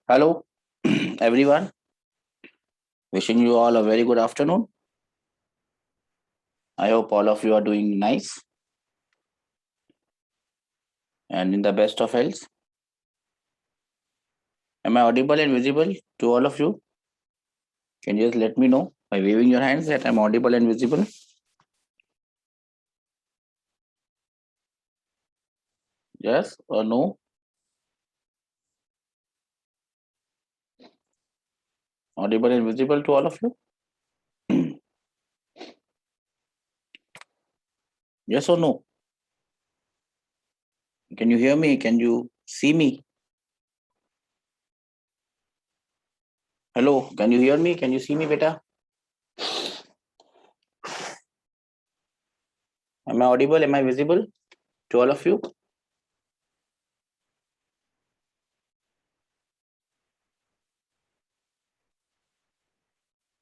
Hello, everyone. Wishing you all a very good afternoon. I hope all of you are doing nice and in the best of health. Am I audible and visible to all of you? Can you just let me know by waving your hands that I'm audible and visible? Yes or no? Audible and visible to all of you? Yes or no? Can you hear me? Can you see me? Hello, can you hear me? Can you see me, beta? Am I audible? Am I visible to all of you?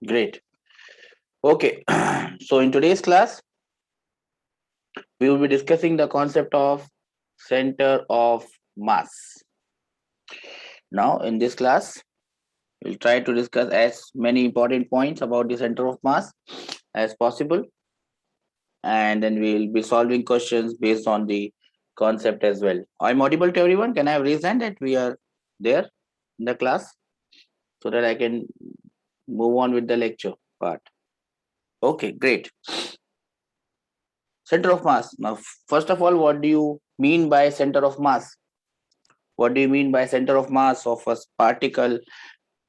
Great. Okay. So in today's class, we will be discussing the concept of center of mass. Now, in this class, we'll try to discuss as many important points about the center of mass as possible, and then we'll be solving questions based on the concept as well. I'm audible to everyone. Can I have raised hand that we are there in the class so that I can move on with the lecture part? Okay, great. Center of mass. Now, first of all, what do you mean by center of mass? What do you mean by center of mass of a particle?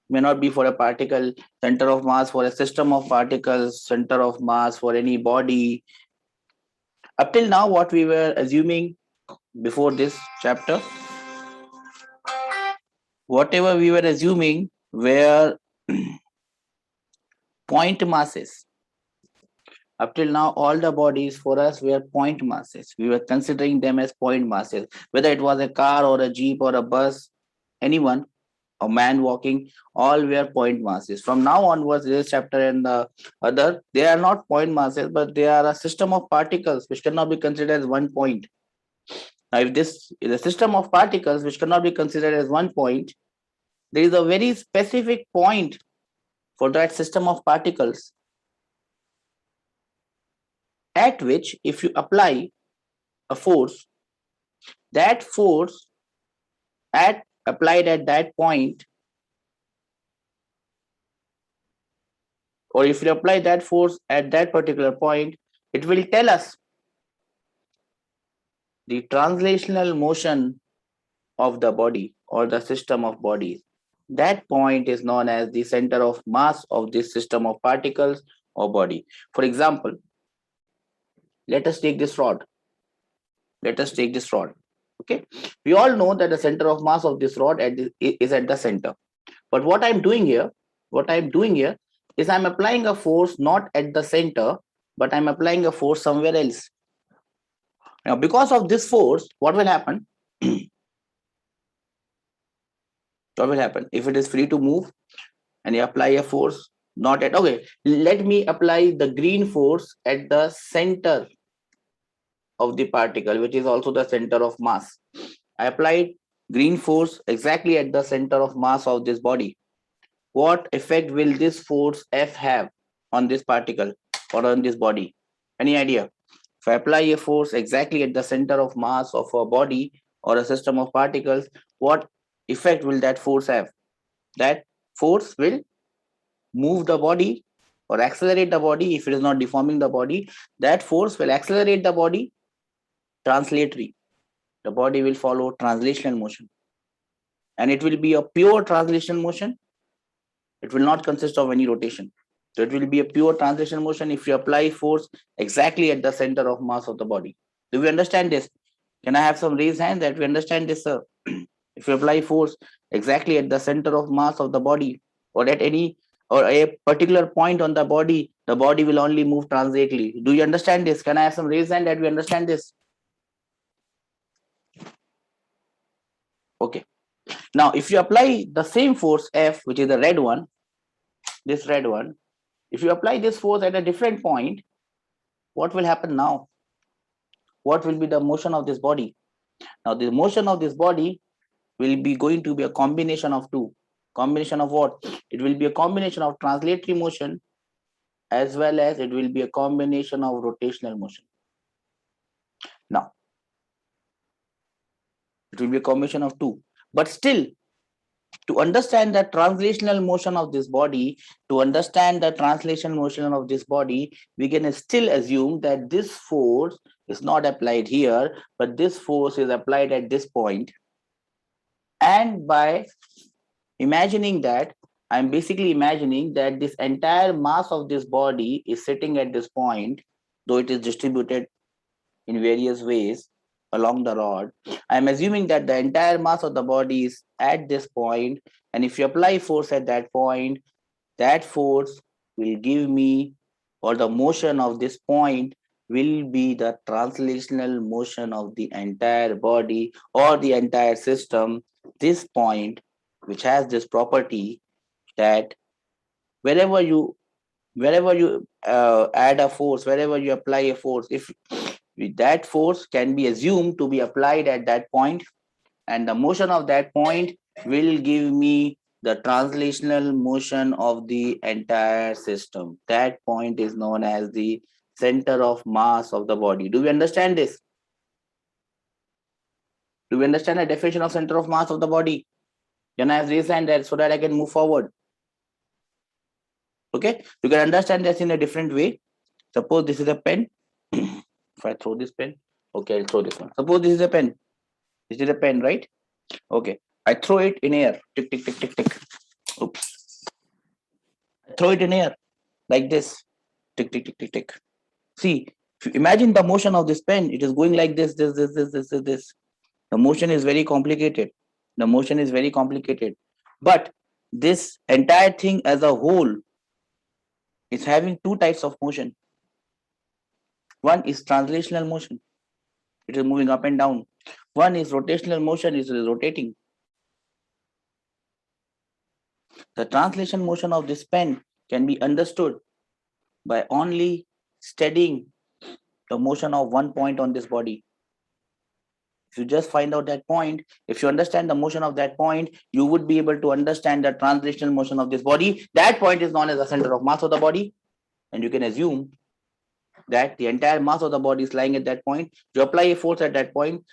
May not be for a particle, center of mass for a system of particles, center of mass for any body. Up till now, what we were assuming before this chapter, whatever we were assuming were point masses. Up till now, all the bodies for us were point masses. We were considering them as point masses, whether it was a car or a jeep or a bus, anyone, a man walking, all were point masses. From now onwards, this chapter and the other, they are not point masses, but they are a system of particles which cannot be considered as one point. Now, if this is a system of particles which cannot be considered as one point, there is a very specific point for that system of particles at which, if you apply a force, that force applied at that point, or if you apply that force at that particular point, it will tell us the translational motion of the body or the system of bodies. That point is known as the center of mass of this system of particles or body. For example, let us take this rod. Let us take this rod. Okay, we all know that the center of mass of this rod is at the center. But what I'm doing here is I'm applying a force not at the center, but I'm applying a force somewhere else. Now, because of this force, what will happen? What will happen if it is free to move and you apply a force not at, okay, let me apply the green force at the center of the particle, which is also the center of mass. I applied green force exactly at the center of mass of this body. What effect will this force F have on this particle or on this body? Any idea? If I apply a force exactly at the center of mass of a body or a system of particles, what effect will that force have? That force will move the body or accelerate the body. If it is not deforming the body, that force will accelerate the body. Translatory, the body will follow translational motion, and it will be a pure translational motion. It will not consist of any rotation. So it will be a pure translational motion if you apply force exactly at the center of mass of the body. Do we understand this? Can I have some raised hand that we understand this, sir? If you apply force exactly at the center of mass of the body or at any or a particular point on the body will only move translatorily. Do you understand this? Can I have some raised hand that we understand this? Okay. Now, if you apply the same force F, which is the red one, this red one, if you apply this force at a different point, what will happen now? What will be the motion of this body? Now, the motion of this body will be going to be a combination of two. Combination of what? It will be a combination of translatory motion as well as it will be a combination of rotational motion. Now, it will be a combination of two. But still, to understand the translational motion of this body, to understand the translation motion of this body, we can still assume that this force is not applied here, but this force is applied at this point. And by imagining that, I'm basically imagining that this entire mass of this body is sitting at this point, though it is distributed in various ways along the rod. I'm assuming that the entire mass of the body is at this point, and if you apply force at that point, that force will give me, or the motion of this point will be the translational motion of the entire body or the entire system. This point, which has this property that wherever you add a force, wherever you apply a force, if that force can be assumed to be applied at that point, and the motion of that point will give me the translational motion of the entire system. That point is known as the center of mass of the body. Do we understand this? Do we understand the definition of center of mass of the body? Can I have raise hand there so that I can move forward? Okay, you can understand this in a different way. Suppose this is a pen. If I throw this pen, okay, I'll throw this one. Suppose this is a pen. This is a pen, right? Okay, I throw it in air. Tick, tick, tick, tick, tick. Oops. I throw it in air like this. Tick, tick, tick, tick, tick. See, if you imagine the motion of this pen, it is going like this. The motion is very complicated. The motion is very complicated. But this entire thing as a whole is having two types of motion. One is translational motion. It is moving up and down. One is rotational motion, it is rotating. The translation motion of this pen can be understood by only studying the motion of one point on this body. If you just find out that point, if you understand the motion of that point, you would be able to understand the translational motion of this body. That point is known as the center of mass of the body. And you can assume that the entire mass of the body is lying at that point. You apply a force at that point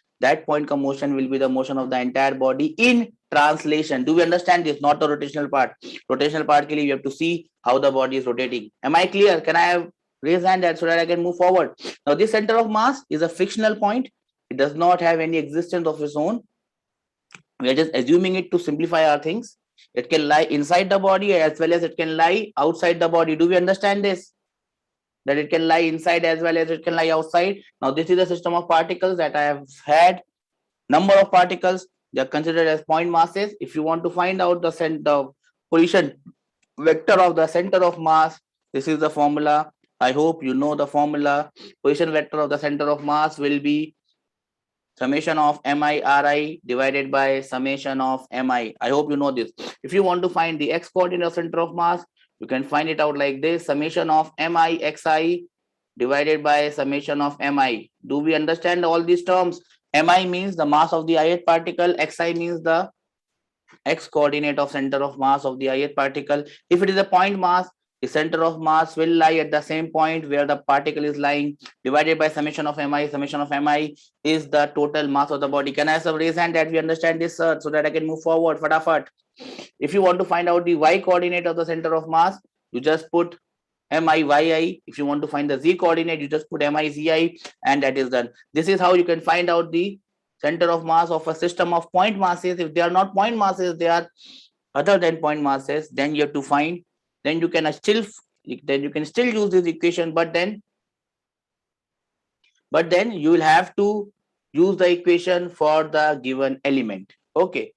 motion will be the motion of the entire body in translation. Do we understand this? Not the rotational part. Rotational part ke liye you have to see how the body is rotating. Am I clear? Can I have raise hand so that I can move forward? Now this center of mass is a frictional point. It does not have any existence of its own. We are just assuming it to simplify our things. It can lie inside the body as well as it can lie outside the body. Do we understand this? That it can lie inside as well as it can lie outside. Now this is a system of particles that I have had. Number of particles, they are considered as point masses. If you want to find out the position vector of the center of mass, this is the formula. I hope you know the formula. Position vector of the center of mass will be summation of mi ri divided by summation of mi. I hope you know this. If you want to find the x coordinate of center of mass, you can find it out like this: summation of mi xi divided by summation of mi. Do we understand all these terms? Mi means the mass of the ith particle, xi means the x coordinate of center of mass of the ith particle. If it is a point mass, the center of mass will lie at the same point where the particle is lying, divided by summation of mi. Summation of mi is the total mass of the body. Can I have some raise hand that we understand this, sir, so that I can move forward? Fatafat. If you want to find out the y coordinate of the center of mass, you just put mi. If you want to find the z coordinate, you just put mi/zi, and that is done. This is how you can find out the center of mass of a system of point masses. If they are not point masses, they are other than point masses, then you have to find, then you can still use this equation, but then you will have to use the equation for the given element. Okay,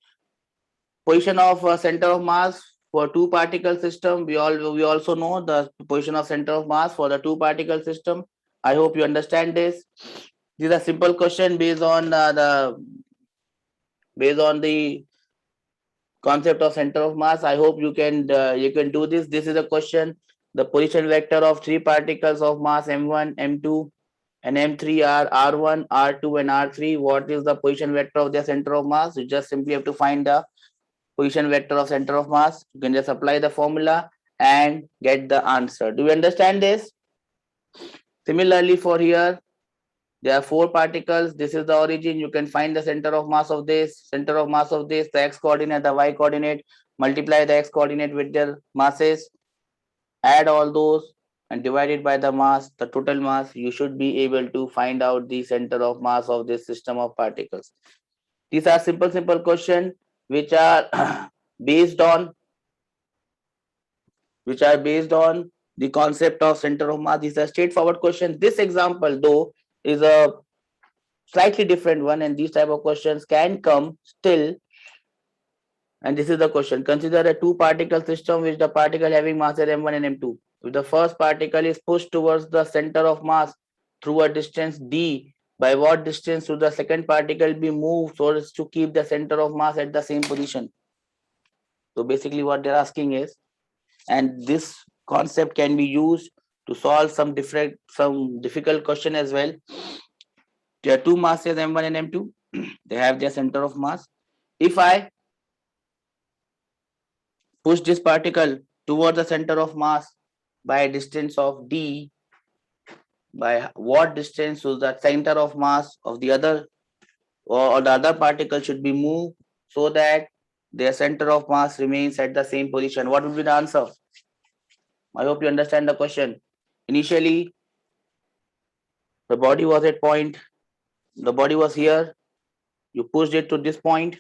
position of center of mass for two particle system. We also know the position of center of mass for the two particle system. I hope you understand this. This is a simple question based on the concept of center of mass. I hope you can do this. This is a question. The position vector of three particles of mass m1, m2, and m3 are r1, r2, and r3. What is the position vector of their center of mass? You just simply have to find the position vector of center of mass. You can just apply the formula and get the answer. Do you understand this? Similarly, for here, there are 4 particles. This is the origin. You can find the center of mass of this, center of mass of this, the x coordinate, the y coordinate, multiply the x coordinate with their masses, add all those and divide it by the mass, the total mass. You should be able to find out the center of mass of this system of particles. These are simple questions which are based on the concept of center of mass. These are straightforward questions. This example though is a slightly different one, and these type of questions can come still. And this is the question: consider a 2-particle system which the particle having masses m1 and m2. If the first particle is pushed towards the center of mass through a distance d, by what distance should the second particle be moved so as to keep the center of mass at the same position? So basically what they're asking is, and this concept can be used to solve some difficult question as well. There are 2 masses m1 and m2. They have their center of mass. If I push this particle towards the center of mass by a distance of d, by what distance should the center of mass of the other or the other particle should be moved so that their center of mass remains at the same position? What would be the answer? I hope you understand the question. Initially, the body was at point, the body was here, you pushed it to this point.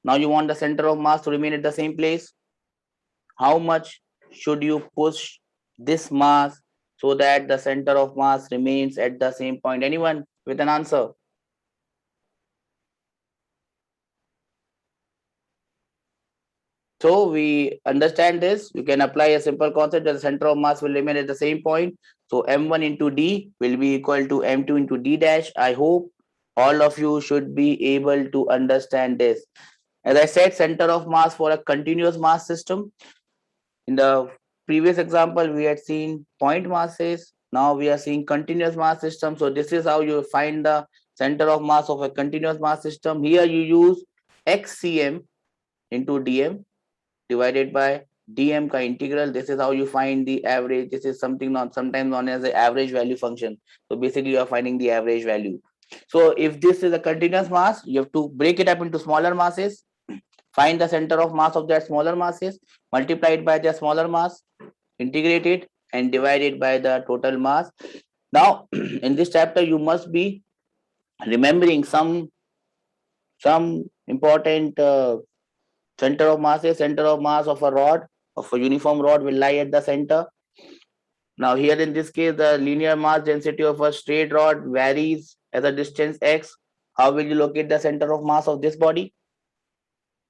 Now you want the center of mass to remain at the same place. How much should you push this mass so that the center of mass remains at the same point? Anyone with an answer? So we understand this. You can apply a simple concept that the center of mass will remain at the same point. So m1 into d will be equal to m2 into d dash. I hope all of you should be able to understand this. As I said, center of mass for a continuous mass system. In the previous example, we had seen point masses. Now we are seeing continuous mass system. So this is how you find the center of mass of a continuous mass system. Here you use xcm into dm divided by dm ka integral. This is how you find the average. This is something sometimes known as the average value function. So basically you are finding the average value. So if this is a continuous mass, you have to break it up into smaller masses, find the center of mass of that smaller masses, multiply it by their smaller mass, integrate it and divide it by the total mass. Now in this chapter you must be remembering some important center of masses. Center of mass of a rod, of a uniform rod, will lie at the center. Now here in this case, the linear mass density of a straight rod varies as a distance x. How will you locate the center of mass of this body?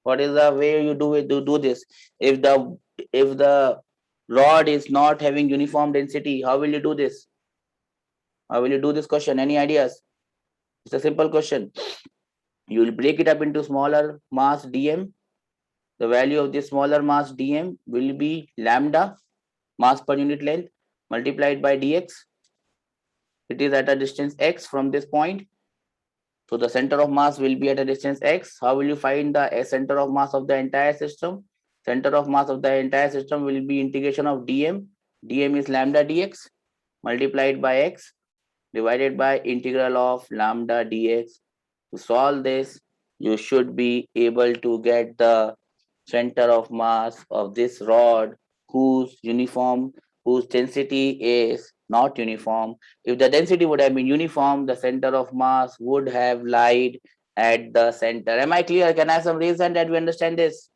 What is the way you do it? Do this? If the rod is not having uniform density, how will you do this? How will you do this question? Any ideas? It's a simple question. You will break it up into smaller mass dm. The value of this smaller mass dm will be lambda, mass per unit length, multiplied by dx. It is at a distance x from this point. So the center of mass will be at a distance x. How will you find the center of mass of the entire system? Center of mass of the entire system will be integration of dm. Dm is lambda dx multiplied by x divided by integral of lambda dx. To solve this, you should be able to get the center of mass of this rod whose density is not uniform. If the density would have been uniform, the center of mass would have lied at the center. Am I clear? Can I have some reason that we understand this?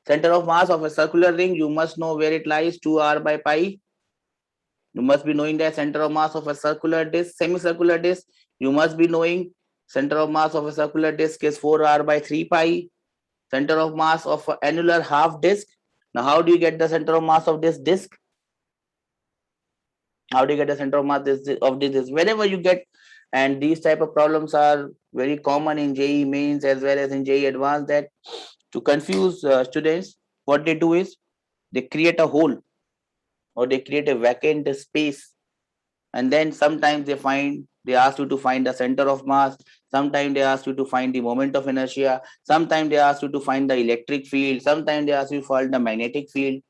Center of mass of a circular ring, you must know where it lies, 2r by pi. You must be knowing that center of mass of a circular disc, semicircular disc, you must be knowing center of mass of a circular disc is 4r by 3 pi. Center of mass of an annular half disc. Now, how do you get the center of mass of this disc? How do you get the center of mass of this disc? Whenever you get, and these type of problems are very common in JEE mains as well as in JEE advanced, that to confuse students, what they do is they create a hole or they create a vacant space, and then sometimes they they ask you to find the center of mass. Sometimes they ask you to find the moment of inertia. Sometimes they ask you to find the electric field. Sometimes they ask you to find the magnetic field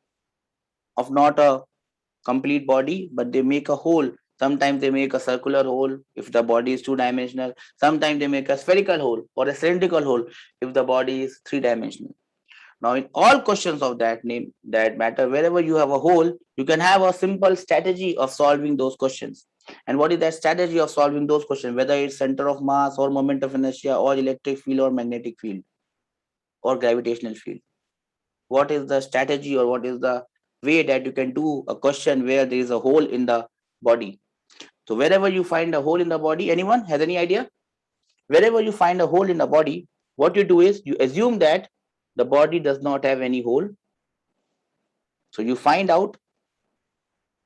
of not a complete body, but they make a hole. Sometimes they make a circular hole if the body is two-dimensional. Sometimes they make a spherical hole or a cylindrical hole if the body is three-dimensional. Now, in all questions of that name, that matter, wherever you have a hole, you can have a simple strategy of solving those questions. And what is that strategy of solving those questions? Whether it's center of mass or moment of inertia or electric field or magnetic field or gravitational field. What is the strategy or what is the way that you can do a question where there is a hole in the body? So wherever you find a hole in the body, anyone has any idea? Wherever you find a hole in the body, what you do is you assume that the body does not have any hole. So you find out,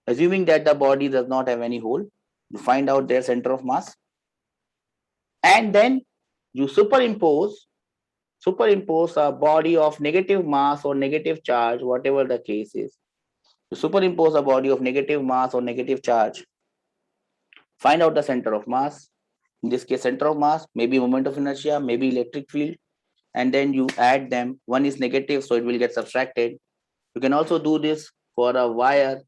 assuming that the body does not have any hole, you find out their center of mass, and then you superimpose a body of negative mass or negative charge, whatever the case is. You superimpose a body of negative mass or negative charge, find out the center of mass. In this case, center of mass, maybe moment of inertia, maybe electric field, and then you add them. One is negative, so it will get subtracted. You can also do this for a wire.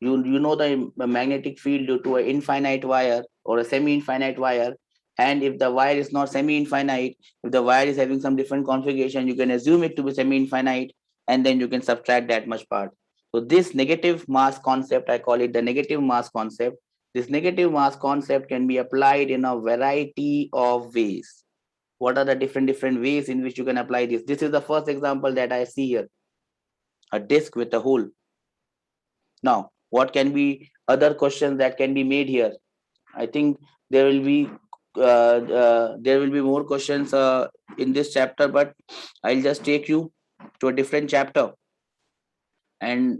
You know the magnetic field due to an infinite wire or a semi-infinite wire. And if the wire is not semi-infinite, if the wire is having some different configuration, you can assume it to be semi-infinite, and then you can subtract that much part. So this negative mass concept, I call it the negative mass concept. This negative mass concept can be applied in a variety of ways. What are the different ways in which you can apply this? This is the first example that I see here, a disk with a hole. Now, what can be other questions that can be made here? I think there will be more questions in this chapter, but I'll just take you to a different chapter and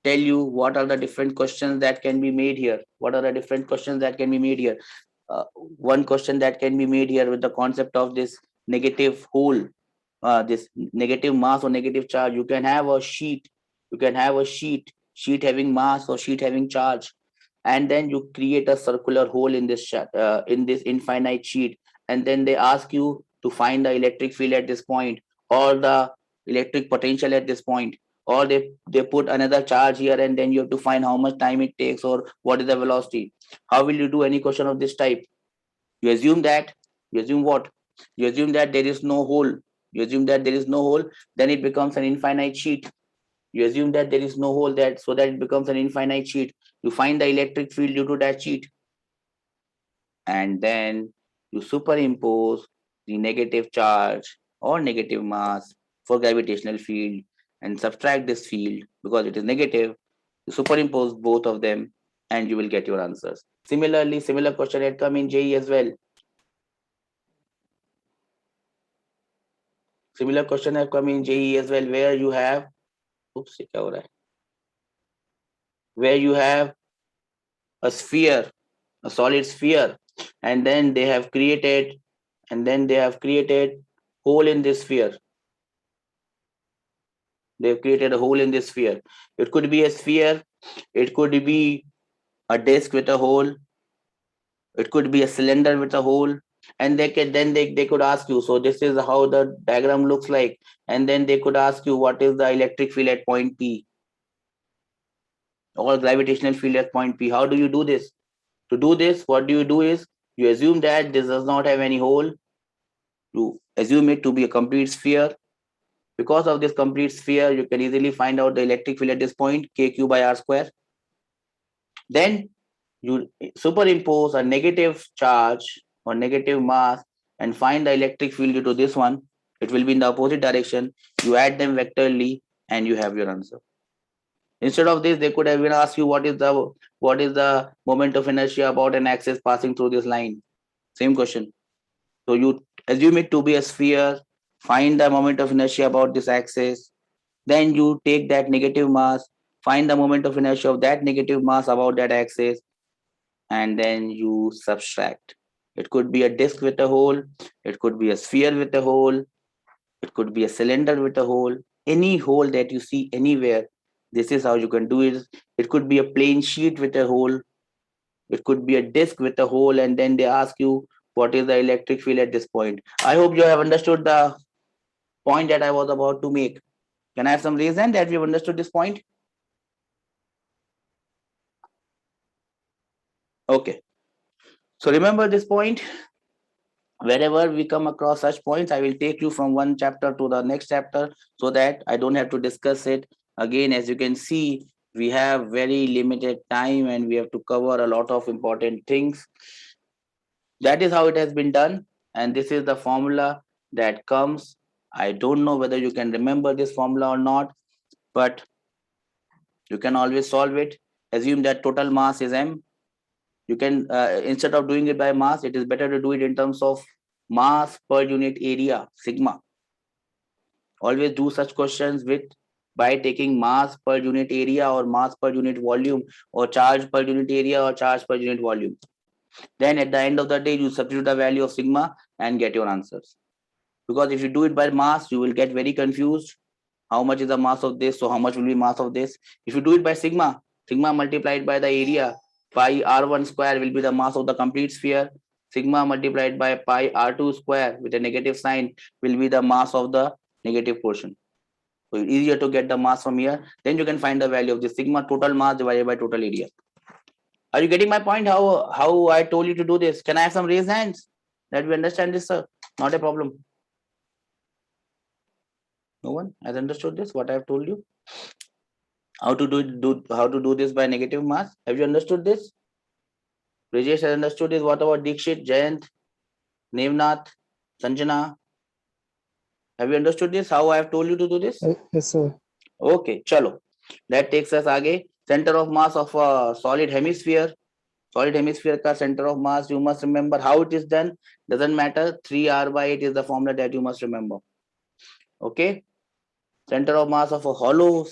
tell you what are the different questions that can be made here. What are the different questions that can be made here? One question that can be made here with the concept of this negative hole, this negative mass or negative charge. You can have a sheet. You can have a sheet having mass or sheet having charge, and then you create a circular hole in this infinite sheet, and then they ask you to find the electric field at this point or the electric potential at this point, or they put another charge here, and then you have to find how much time it takes or what is the velocity. How will you do any question of this type? You assume that, you assume what? You assume that there is no hole. You assume that there is no hole, then it becomes an infinite sheet. You assume that there is no hole, that so that it becomes an infinite sheet. You find the electric field due to that sheet, and then you superimpose the negative charge or negative mass for gravitational field and subtract this field because it is negative. You superimpose both of them and you will get your answers. Similarly, similar question had come in JEE as well. Similar question have come in JEE as well, where you have, oops, where you have a sphere, a solid sphere, and then they have created, hole in this sphere. They've created a hole in this sphere. It could be a sphere, it could be a disk with a hole, it could be a cylinder with a hole, and they could ask you, so this is how the diagram looks like, and then they could ask you what is the electric field at point P or gravitational field at point P. How do you do this? To do this, what do you do is you assume that this does not have any hole. You assume it to be a complete sphere. Because of this complete sphere, you can easily find out the electric field at this point, kq by r square. Then you superimpose a negative charge or negative mass and find the electric field due to this one. It will be in the opposite direction. You add them vectorally and you have your answer. Instead of this, they could have even asked you what is the moment of inertia about an axis passing through this line. Same question. So you assume it to be a sphere, find the moment of inertia about this axis, then you take that negative mass, find the moment of inertia of that negative mass about that axis, and then you subtract. It could be a disk with a hole, it could be a sphere with a hole, it could be a cylinder with a hole, any hole that you see anywhere. This is how you can do it. It could be a plain sheet with a hole. It could be a disk with a hole, and then they ask you what is the electric field at this point. I hope you have understood the point that I was about to make. Can I have some reason that we've understood this point? Okay. So remember this point. Wherever we come across such points, I will take you from one chapter to the next chapter so that I don't have to discuss it again. As you can see, we have very limited time and we have to cover a lot of important things. That is how it has been done. And this is the formula that comes. I don't know whether you can remember this formula or not, but you can always solve it. Assume that total mass is m. You can, instead of doing it by mass, it is better to do it in terms of mass per unit area, sigma. Always do such questions with by taking mass per unit area or mass per unit volume or charge per unit area or charge per unit volume. Then at the end of the day, you substitute the value of sigma and get your answers. Because if you do it by mass, you will get very confused. How much is the mass of this? So how much will be mass of this? If you do it by sigma, sigma multiplied by the area, pi r1 square will be the mass of the complete sphere. Sigma multiplied by pi r2 square with a negative sign will be the mass of the negative portion. So it's easier to get the mass from here. Then you can find the value of the sigma total mass divided by total area. Are you getting my point? How I told you to do this? Can I have some raised hands that we understand this, sir? Not a problem. No one has understood this, what I have told you? How to do this by negative mass? Have you understood this? Rajesh has understood this. What about Dikshit, Jayant, Nevnath, Sanjana? Have you understood this? How I have told you to do this? Yes, sir. Okay, chalo. That takes us aage. Center of mass of a solid hemisphere. Solid hemisphere ka center of mass. You must remember how it is done. Doesn't matter. 3r/8 is the formula that you must remember. Okay. Center of mass of a hollow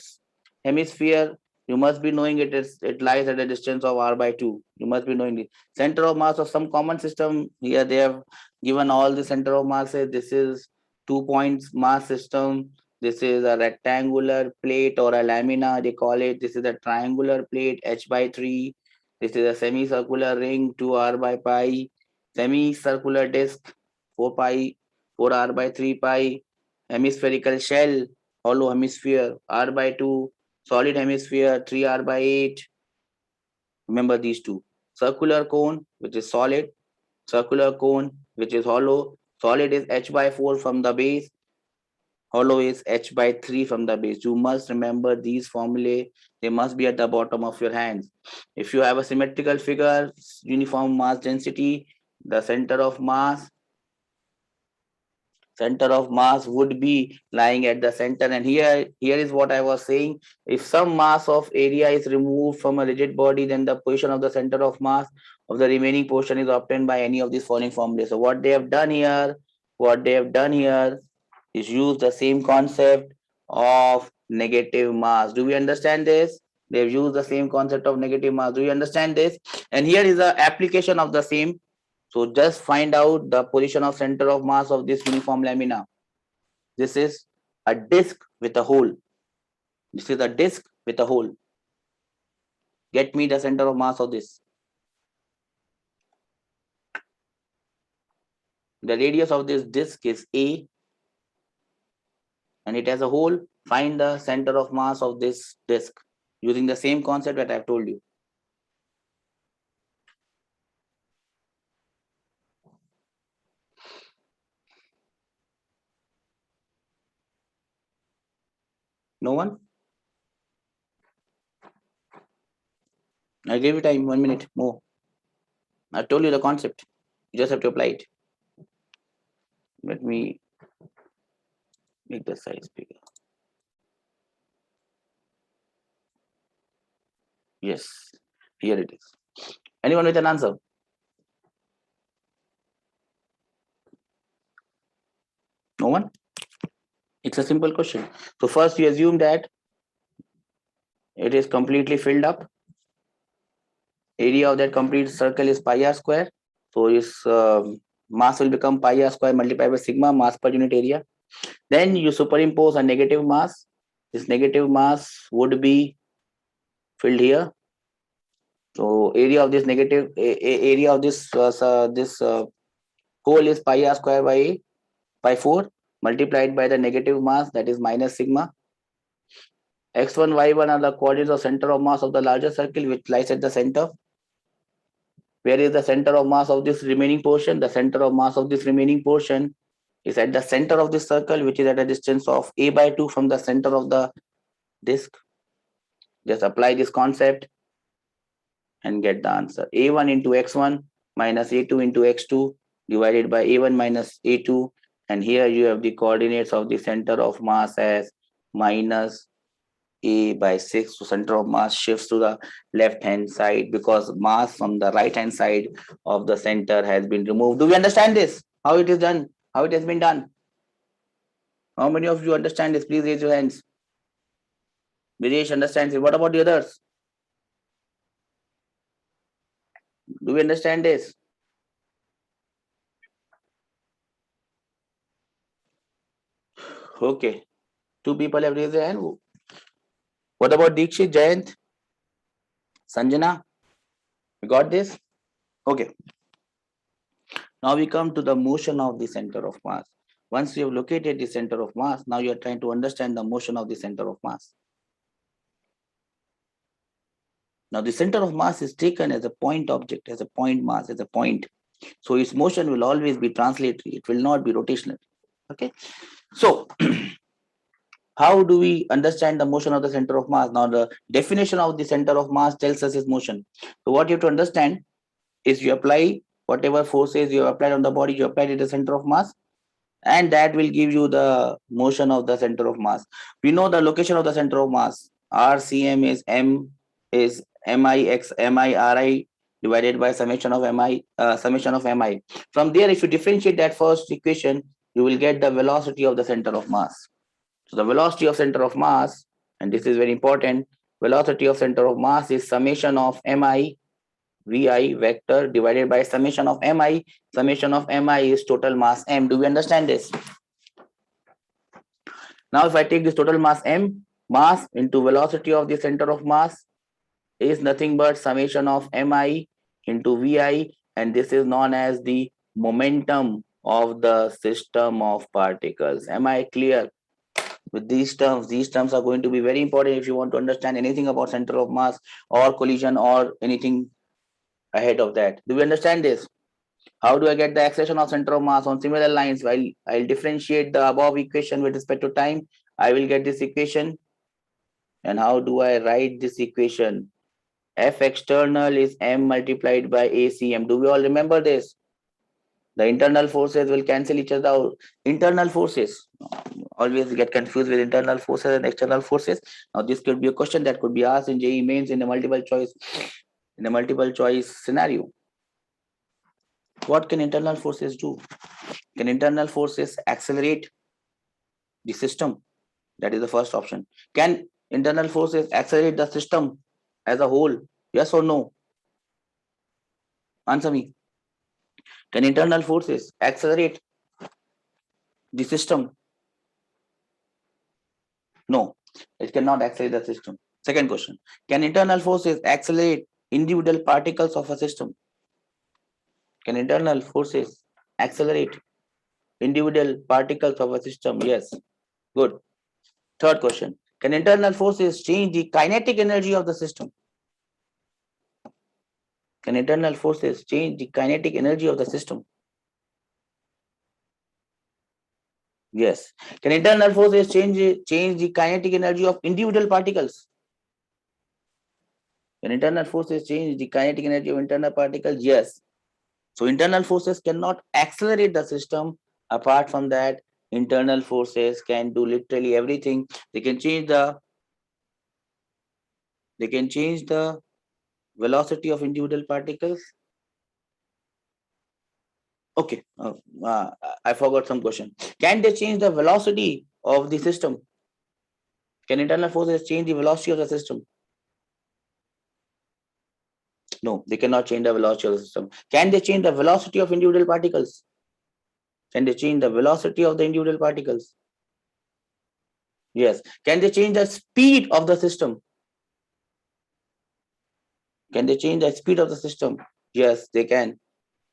hemisphere, you must be knowing it lies at a distance of r/2. You must be knowing it. Center of mass of some common system, here they have given all the center of masses. This is 2 points mass system. This is a rectangular plate or a lamina, they call it. This is a triangular plate, h/3. This is a semicircular ring, 2r/pi. Semicircular disc, 4 pi, 4r/3 pi. Hemispherical shell, hollow hemisphere, r/2. Solid hemisphere, 3r/8. Remember these two. Circular cone, which is solid. Circular cone, which is hollow. Solid is h/4 from the base. Hollow is h/3 from the base. You must remember these formulae. They must be at the bottom of your hands. If you have a symmetrical figure, uniform mass density, the center of mass would be lying at the center. And here is what I was saying. If some mass of area is removed from a rigid body, then the position of the center of mass of the remaining portion is obtained by any of these following formulas. So what they have done here is use the same concept of negative mass. Do we understand this? They've used the same concept of negative mass. Do you understand this? And here is the application of the same. So just find out the position of center of mass of this uniform lamina. This is a disc with a hole. This is a disc with a hole. Get me the center of mass of this. The radius of this disc is A and it has a hole. Find the center of mass of this disc using the same concept that I've told you. No one? I gave you time, 1 minute more. I told you the concept. You just have to apply it. Let me make the size bigger. Yes, here it is. Anyone with an answer? No one? It's a simple question. So first you assume that it is completely filled up. Area of that complete circle is pi r square. So its mass will become pi r square multiplied by sigma, mass per unit area. Then you superimpose a negative mass. This negative mass would be filled here. So area of this negative area of this hole is pi r square by 4 multiplied by the negative mass, that is minus sigma. X1, Y1 are the coordinates of center of mass of the larger circle which lies at the center. Where is the center of mass of this remaining portion? The center of mass of this remaining portion is at the center of this circle, which is at a distance of a by 2 from the center of the disk. Just apply this concept and get the answer. A1 into x1 minus a2 into x2 divided by a1 minus a2. And here you have the coordinates of the center of mass as minus a by 6. So center of mass shifts to the left hand side because mass from the right hand side of the center has been removed. Do we understand this? How it is done? How it has been done? How many of you understand this? Please raise your hands. Viresh understands it. What about the others? Do we understand this? Okay. 2 people have raised their hand. What about Dikshit, Jayant, Sanjana? You got this? Okay. Now we come to the motion of the center of mass. Once you have located the center of mass, now you are trying to understand the motion of the center of mass. Now the center of mass is taken as a point object, as a point mass, as a point. So its motion will always be translatory. It will not be rotational. Okay. So how do we understand the motion of the center of mass? Now the definition of the center of mass tells us its motion. So what you have to understand is you apply whatever forces you have applied on the body, you apply at the center of mass, and that will give you the motion of the center of mass. We know the location of the center of mass. RCM is MIXMIRI divided by summation of MI. From there, if you differentiate that first equation, you will get the velocity of the center of mass. So the velocity of center of mass, and this is very important, velocity of center of mass is summation of MI VI vector divided by summation of MI. Summation of MI is total mass M. Do we understand this? Now, if I take this total mass M, mass into velocity of the center of mass is nothing but summation of MI into VI, and this is known as the momentum of the system of particles. Am I clear with these terms? These terms are going to be very important if you want to understand anything about center of mass or collision or anything ahead of that. Do we understand this? How do I get the acceleration of center of mass on similar lines? While I'll differentiate the above equation with respect to time, I will get this equation. And how do I write this equation? F external is M multiplied by ACM. Do we all remember this? The internal forces will cancel each other out. Internal forces, always get confused with internal forces and external forces. Now this could be a question that could be asked in JEE mains in a multiple choice scenario. What can internal forces do? Can internal forces accelerate the system? That is the first option. Can internal forces accelerate the system as a whole? Yes or no? Answer me. Can internal forces accelerate the system? No, it cannot accelerate the system. Second question. Can internal forces accelerate individual particles of a system? Can internal forces accelerate individual particles of a system? Yes. Good. Third question. Can internal forces change the kinetic energy of the system? Can internal forces change the kinetic energy of the system? Yes. Can internal forces change the kinetic energy of individual particles? Can internal forces change the kinetic energy of internal particles? Yes. So internal forces cannot accelerate the system. Apart from that, internal forces can do literally everything. They can change the velocity of individual particles. Okay, I forgot some question. Can they change the velocity of the system? Can internal forces change the velocity of the system? No, they cannot change the velocity of the system. Can they change the velocity of individual particles? Can they change the velocity of the individual particles? Yes. Can they change the speed of the system? Can they change the speed of the system? Yes, they can,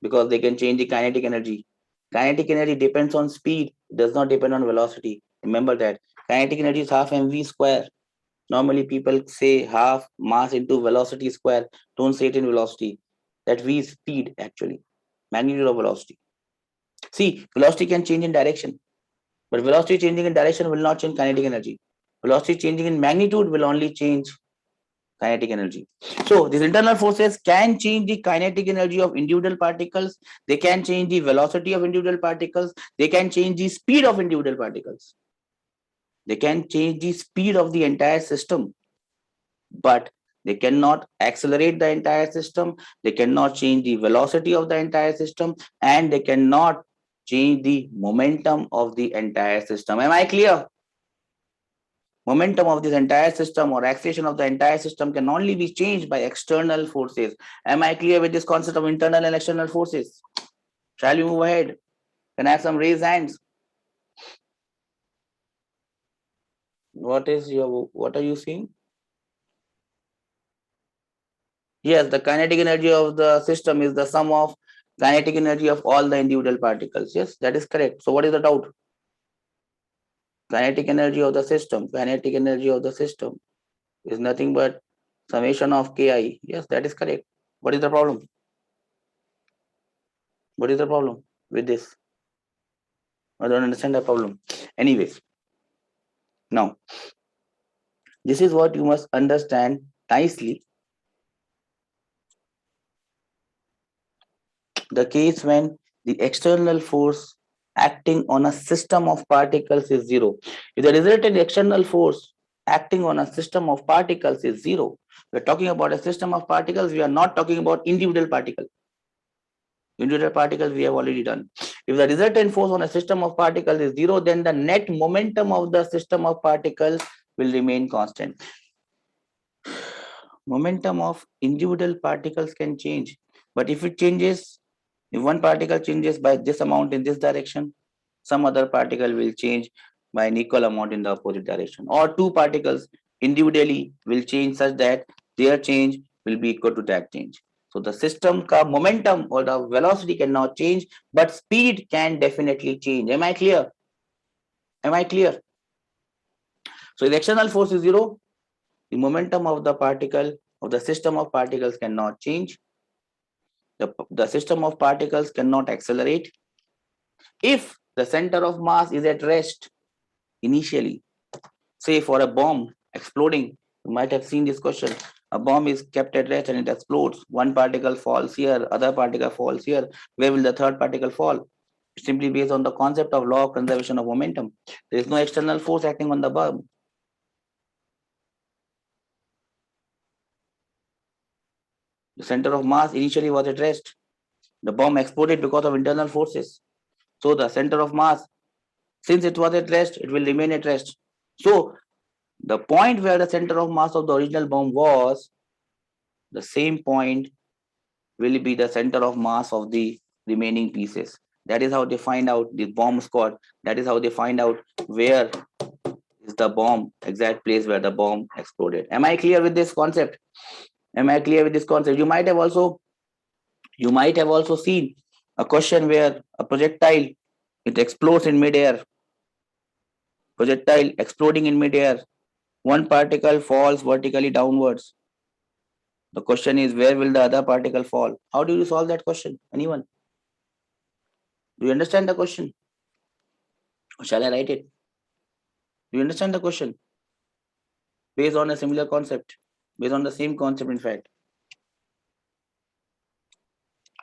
because they can change the kinetic energy. Kinetic energy depends on speed, it does not depend on velocity. Remember that. Kinetic energy is half mv square. Normally people say half mass into velocity square. Don't say it in velocity. That v is speed actually, magnitude of velocity. See, velocity can change in direction, but velocity changing in direction will not change kinetic energy. Velocity changing in magnitude will only change kinetic energy. So these internal forces can change the kinetic energy of individual particles. They can change the velocity of individual particles. They can change the speed of individual particles. They can change the speed of the entire system, but they cannot accelerate the entire system. They cannot change the velocity of the entire system, and they cannot change the momentum of the entire system. Am I clear? Momentum of this entire system or acceleration of the entire system can only be changed by external forces. Am I clear with this concept of internal and external forces? Shall we move ahead? Can I have some raised hands? What are you seeing? Yes, the kinetic energy of the system is the sum of kinetic energy of all the individual particles. Yes, that is correct. So what is the doubt? Kinetic energy of the system, kinetic energy of the system is nothing but summation of Ki. Yes, that is correct. What is the problem? What is the problem with this? I don't understand the problem. Anyways, now this is what you must understand nicely. The case when the external force acting on a system of particles is zero. If the resultant external force acting on a system of particles is zero, we're talking about a system of particles, we are not talking about individual particles. Individual particles we have already done. If the resultant force on a system of particles is zero, then the net momentum of the system of particles will remain constant. Momentum of individual particles can change, but if it changes, if one particle changes by this amount in this direction, some other particle will change by an equal amount in the opposite direction, or two particles individually will change such that their change will be equal to that change. So the system ka momentum or the velocity cannot change, but speed can definitely change. Am I clear? Am I clear? So if the external force is zero, the momentum of the particle of the system of particles cannot change. The system of particles cannot accelerate. If the center of mass is at rest initially, say for a bomb exploding, you might have seen this question. A bomb is kept at rest and it explodes. One particle falls here, other particle falls here. Where will the third particle fall? Simply based on the concept of law of conservation of momentum. There is no external force acting on the bomb. The center of mass initially was at rest. The bomb exploded because of internal forces. So the center of mass, since it was at rest, it will remain at rest. So the point where the center of mass of the original bomb was, the same point will be the center of mass of the remaining pieces. That is how they find out the bomb squad. That is how they find out where is the bomb, exact place where the bomb exploded. Am I clear with this concept? Am I clear with this concept? You might have also seen a question where a projectile, it explodes in midair. Projectile exploding in midair. One particle falls vertically downwards. The question is, where will the other particle fall? How do you solve that question? Anyone? Do you understand the question? Or shall I write it? Do you understand the question? Based on a similar concept. Based on the same concept, in fact.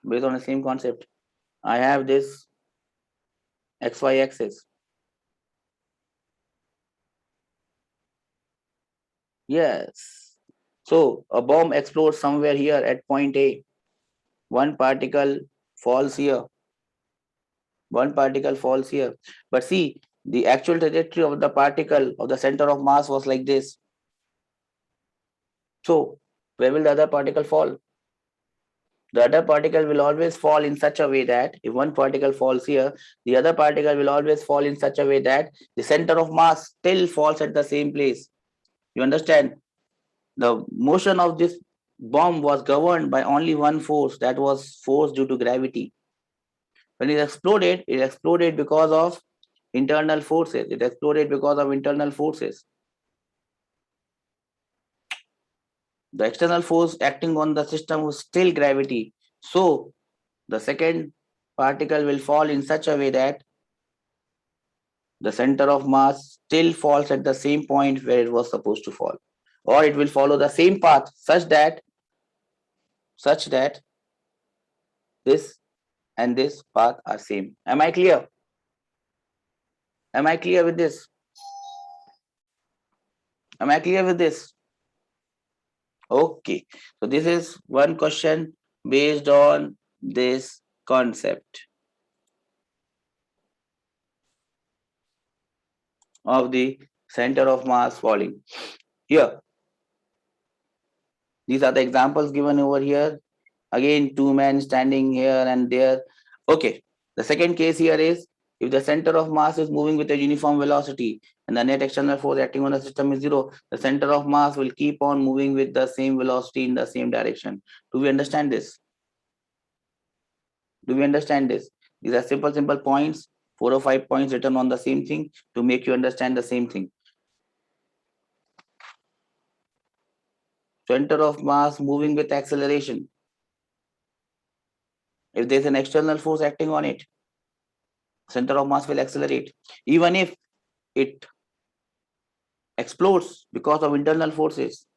Based on the same concept. I have this XY axis. Yes. So a bomb explodes somewhere here at point A. One particle falls here. One particle falls here. But see, the actual trajectory of the particle of the center of mass was like this. So where will the other particle fall? The other particle will always fall in such a way that if one particle falls here, the other particle will always fall in such a way that the center of mass still falls at the same place. You understand? The motion of this bomb was governed by only one force, that was force due to gravity. When it exploded because of internal forces. It exploded because of internal forces. The external force acting on the system was still gravity. So the second particle will fall in such a way that the center of mass still falls at the same point where it was supposed to fall, or it will follow the same path such that this and this path are same. Am I clear? Am I clear with this? Am I clear with this? Okay. So this is one question based on this concept of the center of mass falling. Here, these are the examples given over here. Again, two men standing here and there. Okay. The second case here is if the center of mass is moving with a uniform velocity and the net external force acting on the system is zero, the center of mass will keep on moving with the same velocity in the same direction. Do we understand this? Do we understand this? These are simple points, 4 or 5 points written on the same thing to make you understand the same thing. Center of mass moving with acceleration. If there's an external force acting on it, center of mass will accelerate. Even if it explodes because of internal forces,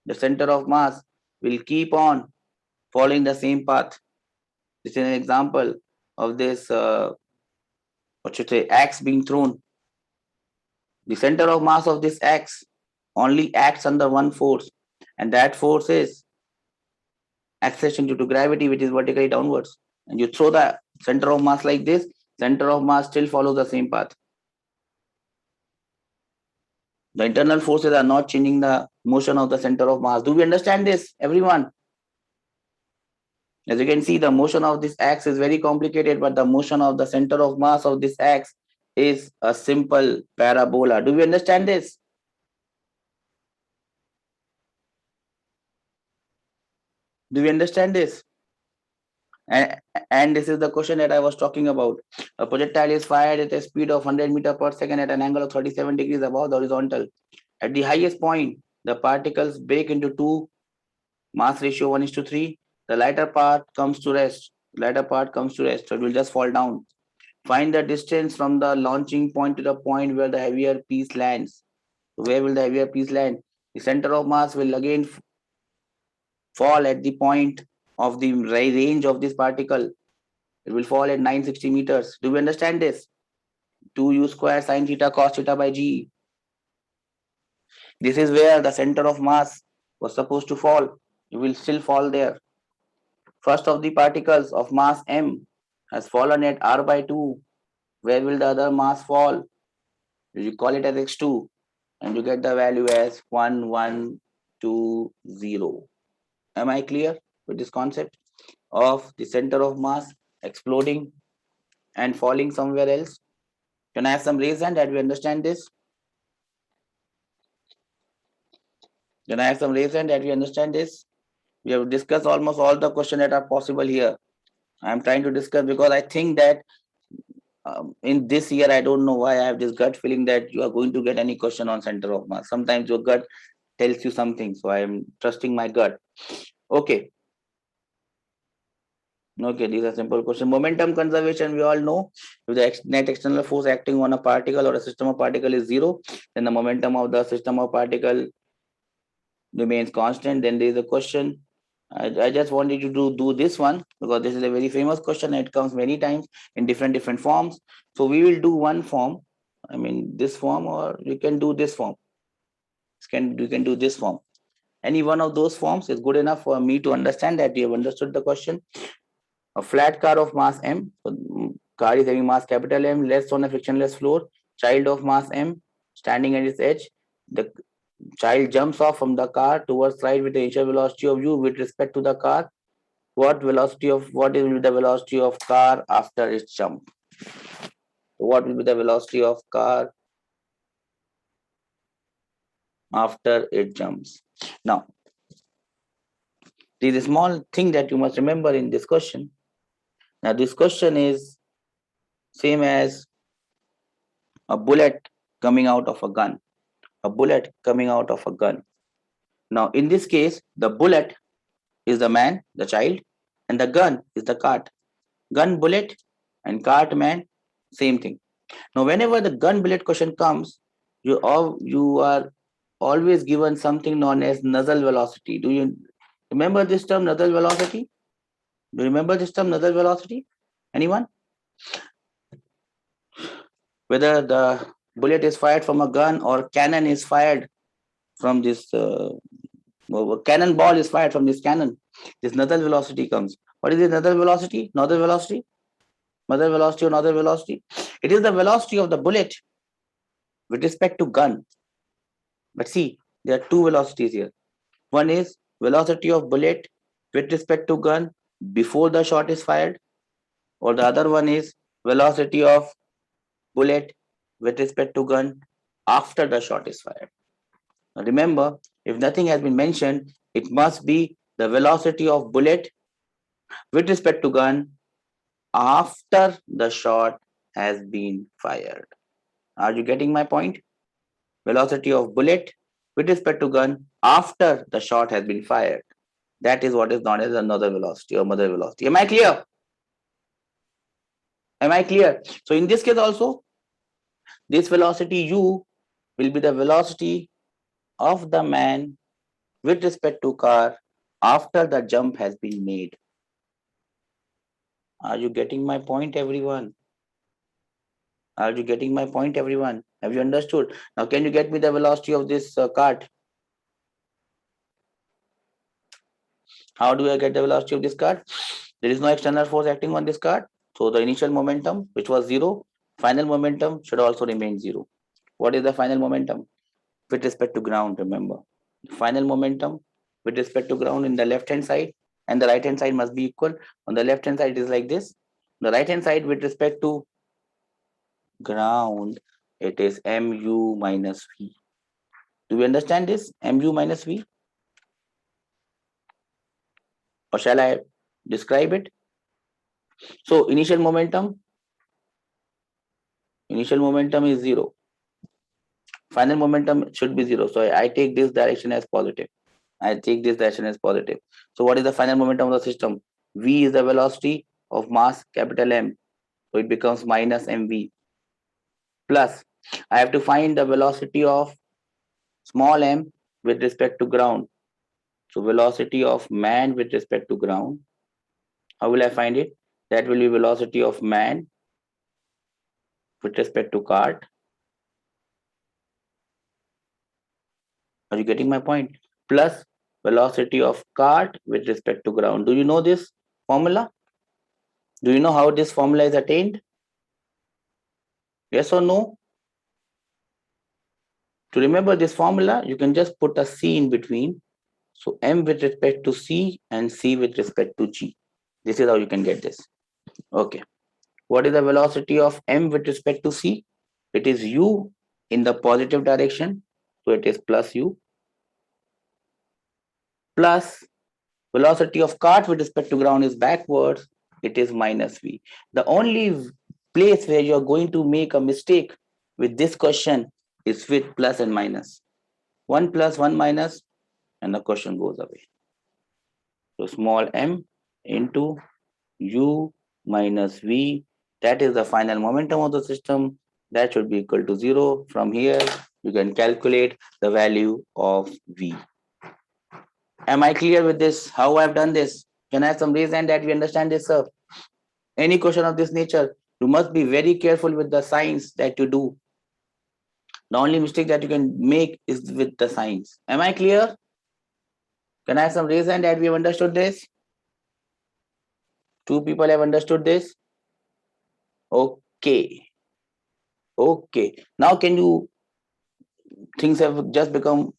the center of mass will keep on following the same path. This is an example of this, axe being thrown. The center of mass of this axe only acts under one force, and that force is acceleration due to gravity, which is vertically downwards. And you throw the center of mass like this, center of mass still follows the same path. The internal forces are not changing the motion of the center of mass. Do we understand this, everyone? As you can see, the motion of this axe is very complicated, but the motion of the center of mass of this axe is a simple parabola. Do we understand this? Do we understand this? And this is the question that I was talking about. A projectile is fired at a speed of 100 meters per second at an angle of 37 degrees above the horizontal. At the highest point, the particles break into two, mass ratio 1:3. The lighter part comes to rest. So it will just fall down. Find the distance from the launching point to the point where the heavier piece lands. Where will the heavier piece land? The center of mass will again fall at the point of the range of this particle. It will fall at 960 meters. Do we understand this? 2u square sine theta cos theta by g. This is where the center of mass was supposed to fall. It will still fall there. First of the particles of mass m has fallen at r by 2. Where will the other mass fall? You call it as x2 and you get the value as 1120. Am I clear with this concept of the center of mass exploding and falling somewhere else? Can I have some reason that we understand this? Can I have some reason that we understand this? We have discussed almost all the questions that are possible here. I am trying to discuss because I think that in this year, I don't know why I have this gut feeling that you are going to get any question on center of mass. Sometimes your gut tells you something, so I am trusting my gut. Okay. Okay, these are simple questions. Momentum conservation, we all know. If the net external force acting on a particle or a system of particle is zero, then the momentum of the system of particle remains constant. Then there is a question. I just wanted you to do this one because this is a very famous question. It comes many times in different forms. So we will do one form. I mean this form, or you can do this form. You can do this form. Any one of those forms is good enough for me to understand that you have understood the question. A flat car of mass m. So, car is having mass capital M, less on a frictionless floor. Child of mass m, standing at its edge. The child jumps off from the car towards right with the initial velocity of u with respect to the car. What will be the velocity of car after its jump? What will be the velocity of car after it jumps? Now, There is a small thing that you must remember in this question. Now, this question is same as a bullet coming out of a gun. A bullet coming out of a gun. Now, in this case, the bullet is the man, the child, and the gun is the cart. Gun, bullet, and cart, man, same thing. Now, whenever the gun bullet question comes, you are always given something known as nozzle velocity. Do you remember this term, nozzle velocity? Do you remember this term, nozzle velocity? Anyone? Whether the bullet is fired from a gun or cannon is fired from this cannonball is fired from this cannon, this nozzle velocity comes. What is the nozzle velocity? Nozzle velocity? Nozzle velocity or nozzle velocity? It is the velocity of the bullet with respect to gun. But see, there are two velocities here. One is velocity of bullet with respect to gun before the shot is fired, or the other one is velocity of bullet with respect to gun after the shot is fired. Now remember, if nothing has been mentioned, it must be the velocity of bullet with respect to gun after the shot has been fired. Are you getting my point? Velocity of bullet with respect to gun after the shot has been fired. That is what is known as another velocity or mother velocity. Am I clear? Am I clear? So in this case also, this velocity u will be the velocity of the man with respect to car after the jump has been made. Are you getting my point, everyone? Are you getting my point, everyone? Have you understood? Now, can you get me the velocity of this cart? How do I get the velocity of this cart? There is no external force acting on this cart. So the initial momentum, which was 0, final momentum should also remain 0. What is the final momentum? With respect to ground, remember. Final momentum with respect to ground in the left-hand side and the right-hand side must be equal. On the left-hand side, it is like this. The right-hand side with respect to ground, it is mu minus v. Do we understand this? Mu minus v? Or shall I describe it? So initial momentum is 0. Final momentum should be 0. So I take this direction as positive. So what is the final momentum of the system? V is the velocity of mass capital M. So it becomes minus mv. Plus, I have to find the velocity of small m with respect to ground. So velocity of man with respect to ground. How will I find it? That will be velocity of man with respect to cart. Are you getting my point? Plus velocity of cart with respect to ground. Do you know this formula? Do you know how this formula is attained? Yes or no? To remember this formula, you can just put a C in between. So M with respect to C and C with respect to G. This is how you can get this. Okay. What is the velocity of M with respect to C? It is U in the positive direction. So it is plus U. Plus velocity of cart with respect to ground is backwards. It is minus V. The only place where you are going to make a mistake with this question is with plus and minus. 1 plus 1 minus and the question goes away. So small m into u minus v, that is the final momentum of the system. That should be equal to 0. From here, you can calculate the value of v. Am I clear with this? How I've done this? Can I have some reason that we understand this, sir? Any question of this nature, you must be very careful with the signs that you do. The only mistake that you can make is with the signs. Am I clear? Can I have some reason that we have understood this? 2 people have understood this? Okay. Okay. Now can you, things have just become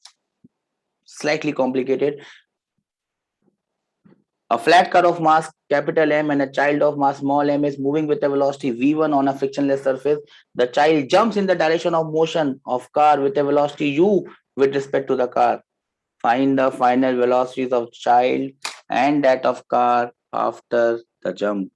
slightly complicated. A flat car of mass capital M and a child of mass small m is moving with a velocity v1 on a frictionless surface. The child jumps in the direction of motion of car with a velocity u with respect to the car. Find the final velocities of child and that of car after the jump.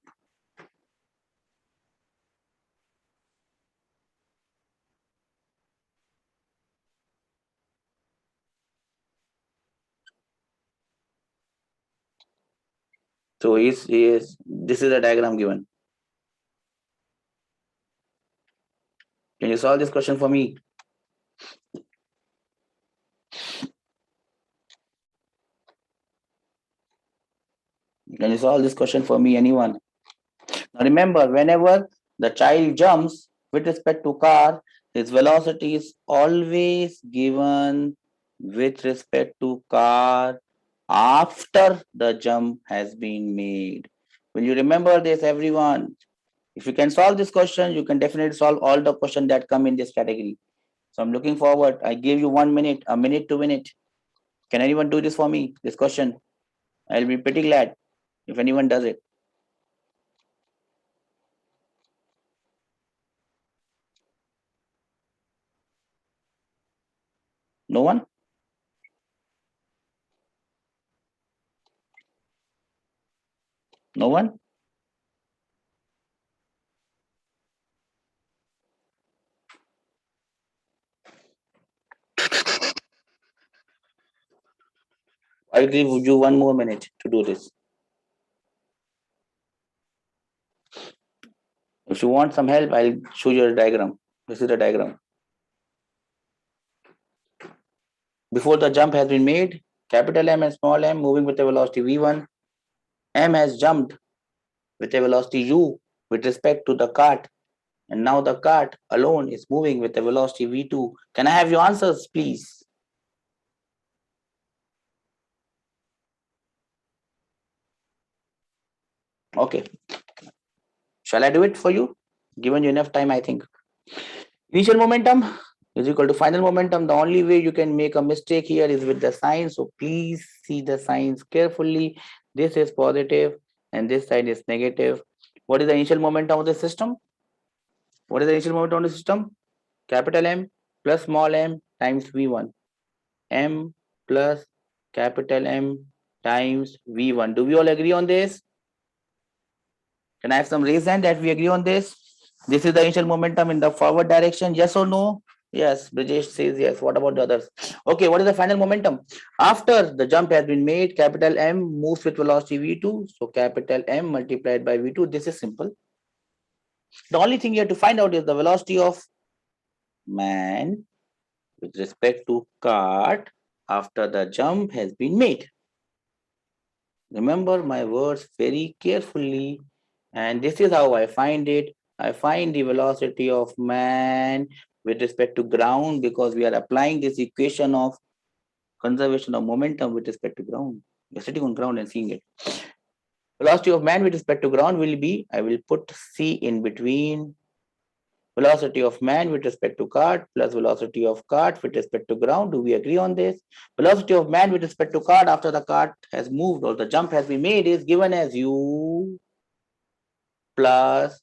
So this is a diagram given. Can you solve this question for me? Can you solve this question for me, anyone? Now remember, whenever the child jumps with respect to car, his velocity is always given with respect to car after the jump has been made. Will you remember this, everyone? If you can solve this question, you can definitely solve all the questions that come in this category. So I'm looking forward. I gave you 1 minute, a minute to win it. Can anyone do this for me? This question? I'll be pretty glad if anyone does it. No one? No one? I'll give you 1 more minute to do this. If you want some help, I'll show you a diagram. This is a diagram. Before the jump has been made, capital M and small m moving with a velocity v1. M has jumped with a velocity u with respect to the cart. And now the cart alone is moving with a velocity v2. Can I have your answers, please? Okay. Shall I do it for you? Given you enough time, I think. Initial momentum is equal to final momentum. The only way you can make a mistake here is with the sign. So please see the signs carefully. This is positive and this side is negative. What is the initial momentum of the system? What is the initial momentum of the system? Capital M plus small m times V1. M plus capital M times V1. Do we all agree on this? Can I have some reason that we agree on this? This is the initial momentum in the forward direction. Yes or no? Yes, Brijesh says yes. What about the others? Okay, what is the final momentum? After the jump has been made, capital M moves with velocity V2. So capital M multiplied by V2. This is simple. The only thing you have to find out is the velocity of man with respect to cart after the jump has been made. Remember my words very carefully. And this is how I find it. I find the velocity of man with respect to ground because we are applying this equation of conservation of momentum with respect to ground. You're sitting on ground and seeing it. Velocity of man with respect to ground will be, I will put C in between, velocity of man with respect to cart plus velocity of cart with respect to ground. Do we agree on this? Velocity of man with respect to cart after the cart has moved or the jump has been made is given as u plus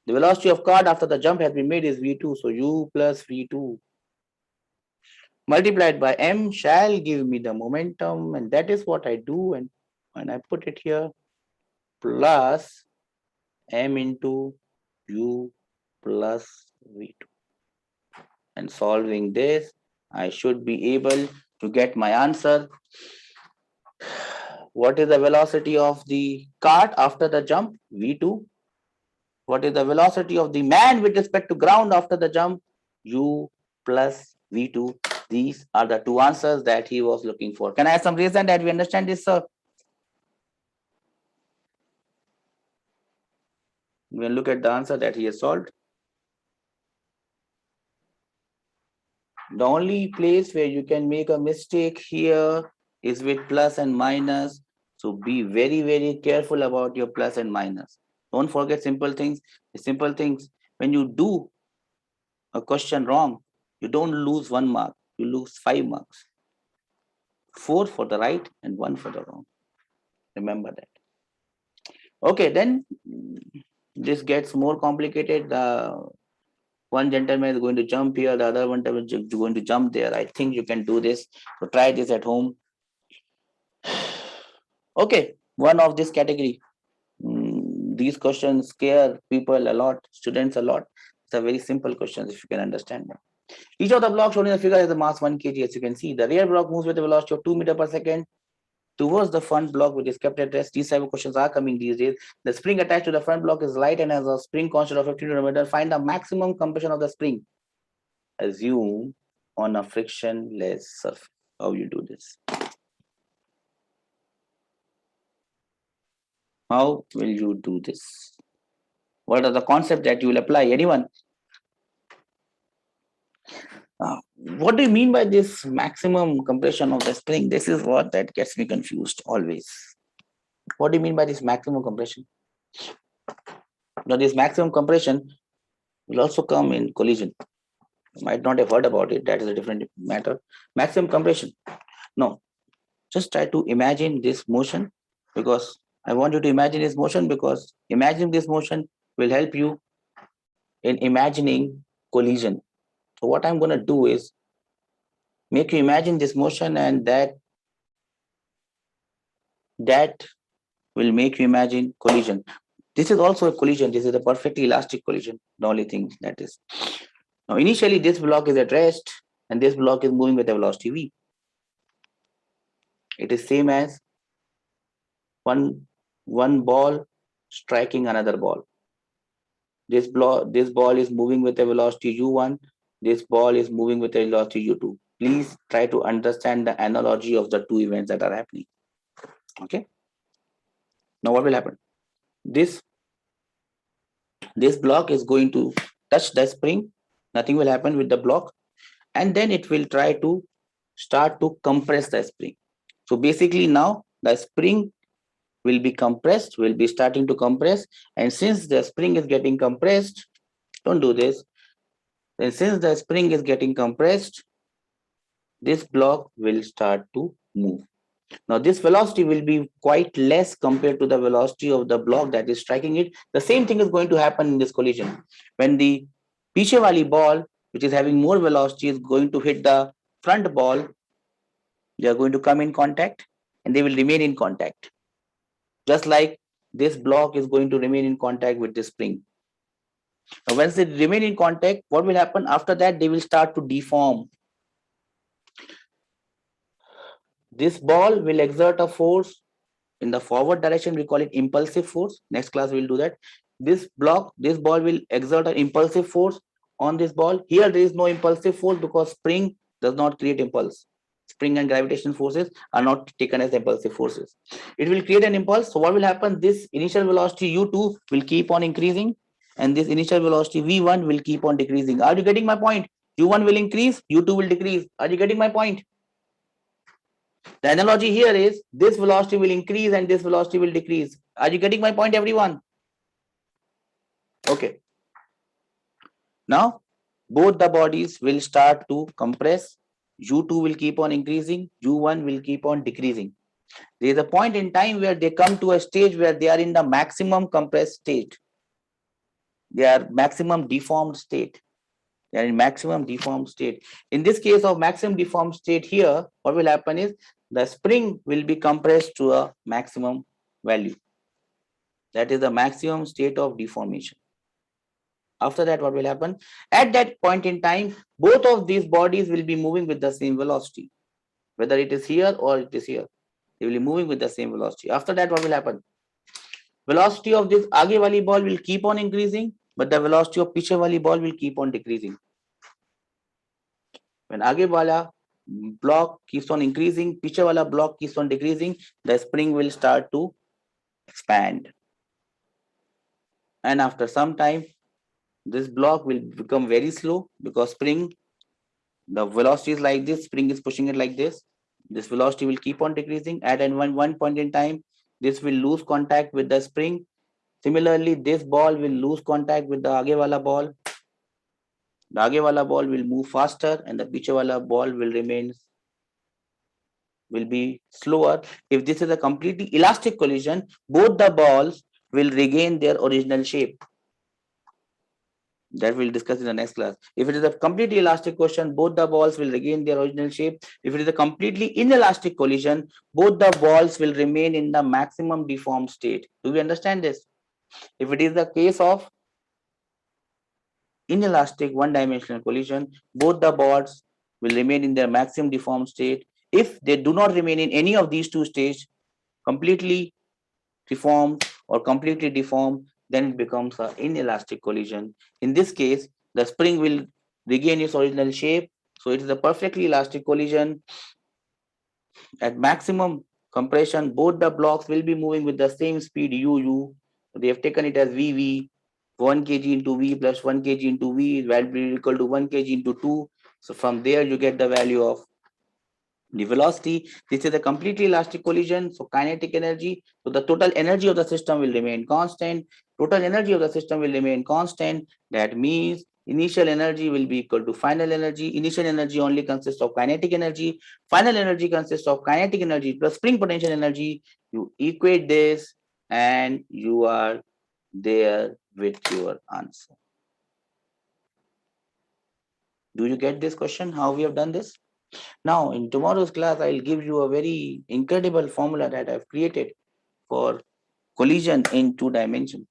the velocity of cart after the jump has been made is v2. So u plus v2 multiplied by m shall give me the momentum, and that is what I do. And when I put it here, plus m into u plus v2. And solving this, I should be able to get my answer. What is the velocity of the cart after the jump? v2. What is the velocity of the man with respect to ground after the jump? U plus V2. These are the two answers that he was looking for. Can I have some reason that we understand this, sir? We'll look at the answer that he has solved. The only place where you can make a mistake here is with plus and minus. So be very, very careful about your plus and minus. Don't forget simple things. The simple things, when you do a question wrong, you don't lose 1 mark, you lose 5 marks. 4 for the right and 1 for the wrong. Remember that. Okay, then this gets more complicated. One gentleman is going to jump here, the other one is going to jump there. I think you can do this. So try this at home. Okay, one of this category. These questions scare people a lot, students a lot. It's a very simple questions if you can understand them. Each of the blocks shown in the figure has a mass 1 kg. As you can see, the rear block moves with a velocity of 2 meters per second towards the front block, which is kept at rest. These type of questions are coming these days. The spring attached to the front block is light and has a spring constant of 15 Nm. Find the maximum compression of the spring. Assume on a frictionless surface. How you do this? How will you do this? What are the concepts that you will apply? Anyone? What do you mean by this maximum compression of the spring? This is what that gets me confused always. What do you mean by this maximum compression? Now, this maximum compression will also come in collision. You might not have heard about it. That is a different matter. Maximum compression. No, just try to imagine this motion, because I want you to imagine this motion, because imagining this motion will help you in imagining collision. So what I'm going to do is make you imagine this motion, and that will make you imagine collision. This is also a collision. This is a perfectly elastic collision. The only thing that is. Now, initially, this block is at rest, and this block is moving with a velocity v. It is same as one ball striking another ball. This ball is moving with a velocity u1. This ball is moving with a velocity u2. Please try to understand the analogy of the two events that are happening. Okay. Now, what will happen? This block is going to touch the spring. Nothing will happen with the block, and then it will try to start to compress the spring. So basically, now the spring will be compressed, will be starting to compress, and since the spring is getting compressed, don't do this. And since the spring is getting compressed, this block will start to move. Now, this velocity will be quite less compared to the velocity of the block that is striking it. The same thing is going to happen in this collision. When the piche wali ball, which is having more velocity, is going to hit the front ball, they are going to come in contact and they will remain in contact. Just like this block is going to remain in contact with the spring. Now, once they remain in contact, what will happen? After that, they will start to deform. This ball will exert a force in the forward direction. We call it impulsive force. Next class, we'll do that. This ball will exert an impulsive force on this ball. Here, there is no impulsive force because spring does not create impulse. Spring and gravitational forces are not taken as impulsive forces. It will create an impulse. So what will happen? This initial velocity u2 will keep on increasing, and this initial velocity v1 will keep on decreasing. Are you getting my point? u1 will increase, u2 will decrease. Are you getting my point? The analogy here is this velocity will increase and this velocity will decrease. Are you getting my point, everyone? Okay. Now, both the bodies will start to compress. u2 will keep on increasing, u1 will keep on decreasing. There is a point in time where they come to a stage where they are in the maximum compressed state. They are maximum deformed state. They are in maximum deformed state. In this case of maximum deformed state here, what will happen is the spring will be compressed to a maximum value. That is the maximum state of deformation. After that, what will happen? At that point in time, both of these bodies will be moving with the same velocity. Whether it is here or it is here, they will be moving with the same velocity. After that, what will happen? Velocity of this aage wali ball will keep on increasing, but the velocity of piche wali ball will keep on decreasing. When aage wala block keeps on increasing, piche wala block keeps on decreasing, the spring will start to expand. And after some time, this block will become very slow because spring, the velocity is like this, spring is pushing it like this. This velocity will keep on decreasing. At one point in time, this will lose contact with the spring. Similarly, this ball will lose contact with the aage wala ball. The aage wala ball will move faster and the piche wala ball will be slower. If this is a completely elastic collision, both the balls will regain their original shape. That we'll discuss in the next class. If it is a completely elastic question, both the balls will regain their original shape. If it is a completely inelastic collision, both the balls will remain in the maximum deformed state. Do we understand this? If it is the case of inelastic one-dimensional collision, both the balls will remain in their maximum deformed state. If they do not remain in any of these two states, completely deformed or completely deformed, then it becomes an inelastic collision. In this case, the spring will regain its original shape. So it is a perfectly elastic collision. At maximum compression, both the blocks will be moving with the same speed uu. They have taken it as vv. 1 kg into v plus 1 kg into v will be equal to 1 kg into 2. So from there you get the value of the velocity. This is a completely elastic collision, so kinetic energy. So the total energy of the system will remain constant. Total energy of the system will remain constant. That means initial energy will be equal to final energy. Initial energy only consists of kinetic energy. Final energy consists of kinetic energy plus spring potential energy. You equate this and you are there with your answer. Do you get this question? How we have done this? Now, in tomorrow's class, I'll give you a very incredible formula that I've created for collision in 2 dimensions,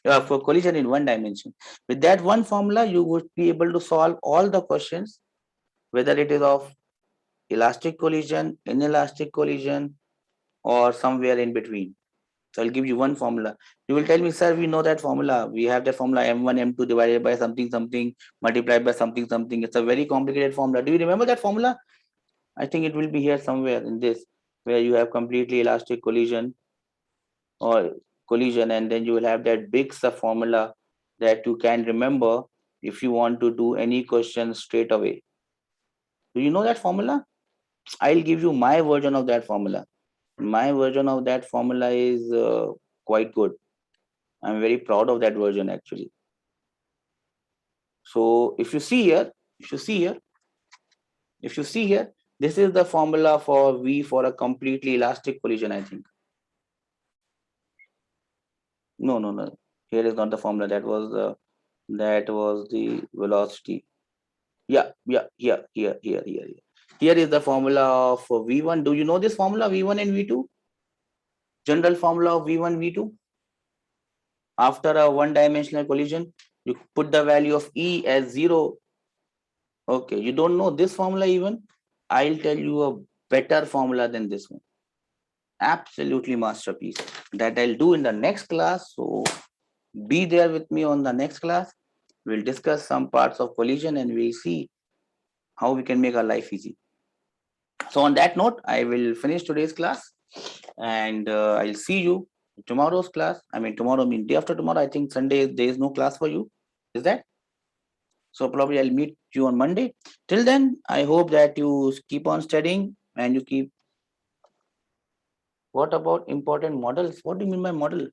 for collision in 1 dimension. With that one formula, you would be able to solve all the questions, whether it is of elastic collision, inelastic collision, or somewhere in between. So I'll give you one formula. You will tell me, sir, we know that formula. We have the formula m1, m2 divided by something, something, multiplied by something, something. It's a very complicated formula. Do you remember that formula? I think it will be here somewhere in this, where you have completely elastic collision or collision, and then you will have that big sub formula that you can remember if you want to do any question straight away. Do you know that formula? I'll give you my version of that formula. My version of that formula is quite good. I'm very proud of that version actually. So if you see here, this is the formula for V for a completely elastic collision, I think. No. Here is not the formula. That was the velocity. Yeah. Here. Here is the formula for V1. Do you know this formula, V1 and V2? General formula of V1, V2. After a one-dimensional collision, you put the value of E as 0. Okay, you don't know this formula even? I'll tell you a better formula than this one. Absolutely masterpiece. That I'll do in the next class. So be there with me on the next class. We'll discuss some parts of collision and we'll see how we can make our life easy. So on that note, I will finish today's class and I'll see you in tomorrow's class. I mean, tomorrow means day after tomorrow. I think Sunday there is no class for you. Is that? So probably I'll meet you on Monday. Till then, I hope that you keep on studying and you keep. What about important models? What do you mean by model?